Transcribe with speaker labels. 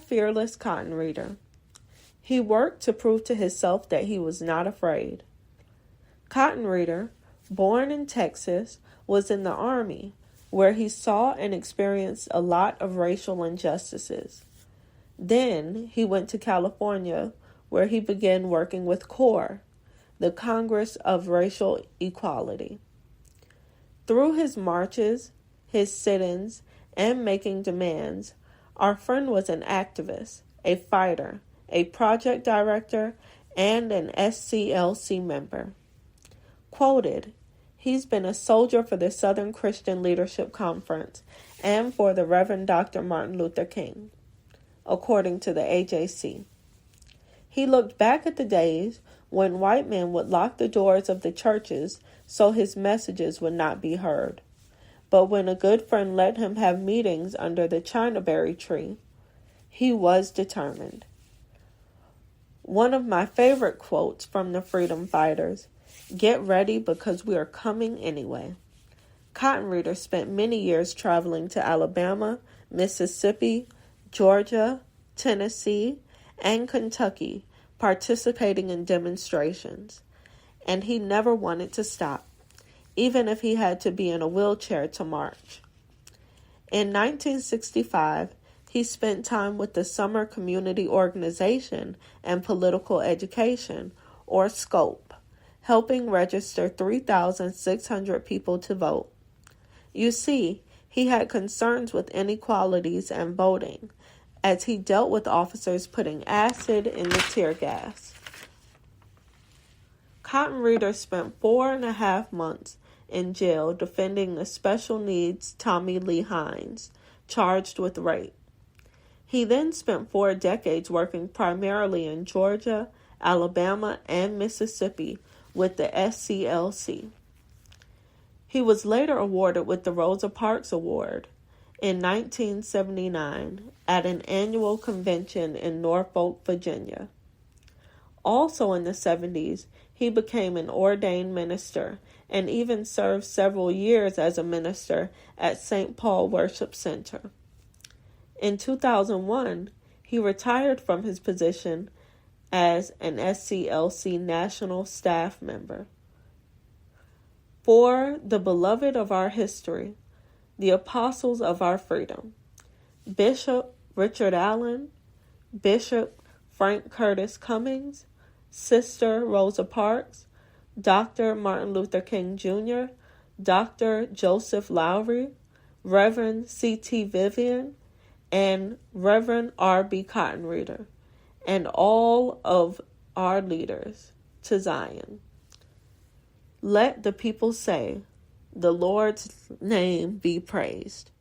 Speaker 1: fearless Cottonreader. He worked to prove to himself that he was not afraid. Cottonreader, born in Texas, was in the Army, where he saw and experienced a lot of racial injustices. Then he went to California, where he began working with CORE, the Congress of Racial Equality. Through his marches, his sit-ins, and making demands, our friend was an activist, a fighter, a project director, and an SCLC member. Quoted, he's been a soldier for the Southern Christian Leadership Conference and for the Reverend Dr. Martin Luther King, according to the AJC. He looked back at the days when white men would lock the doors of the churches so his messages would not be heard. But when a good friend let him have meetings under the Chinaberry tree, he was determined. One of my favorite quotes from the freedom fighters, "Get ready because we are coming anyway." Cottonreader spent many years traveling to Alabama, Mississippi, Georgia, Tennessee, and Kentucky, participating in demonstrations, and he never wanted to stop, even if he had to be in a wheelchair to march. In 1965, he spent time with the Summer Community Organization and Political Education, or SCOPE, helping register 3,600 people to vote. You see, he had concerns with inequalities and voting, as he dealt with officers putting acid in the tear gas. Cottonreader spent 4.5 months in jail defending the special needs Tommy Lee Hines, charged with rape. He then spent 4 decades working primarily in Georgia, Alabama, and Mississippi with the SCLC. He was later awarded with the Rosa Parks Award in 1979 at an annual convention in Norfolk, Virginia. Also in the 70s, he became an ordained minister and even served several years as a minister at St. Paul Worship Center. In 2001, he retired from his position as an SCLC national staff member. For the beloved of our history, the apostles of our freedom, Bishop Richard Allen, Bishop Frank Curtis Cummings, Sister Rosa Parks, Dr. Martin Luther King Jr., Dr. Joseph Lowry, Reverend C.T. Vivian, and Reverend R.B. Cottonreader, and all of our leaders to Zion. Let the people say, the Lord's name be praised.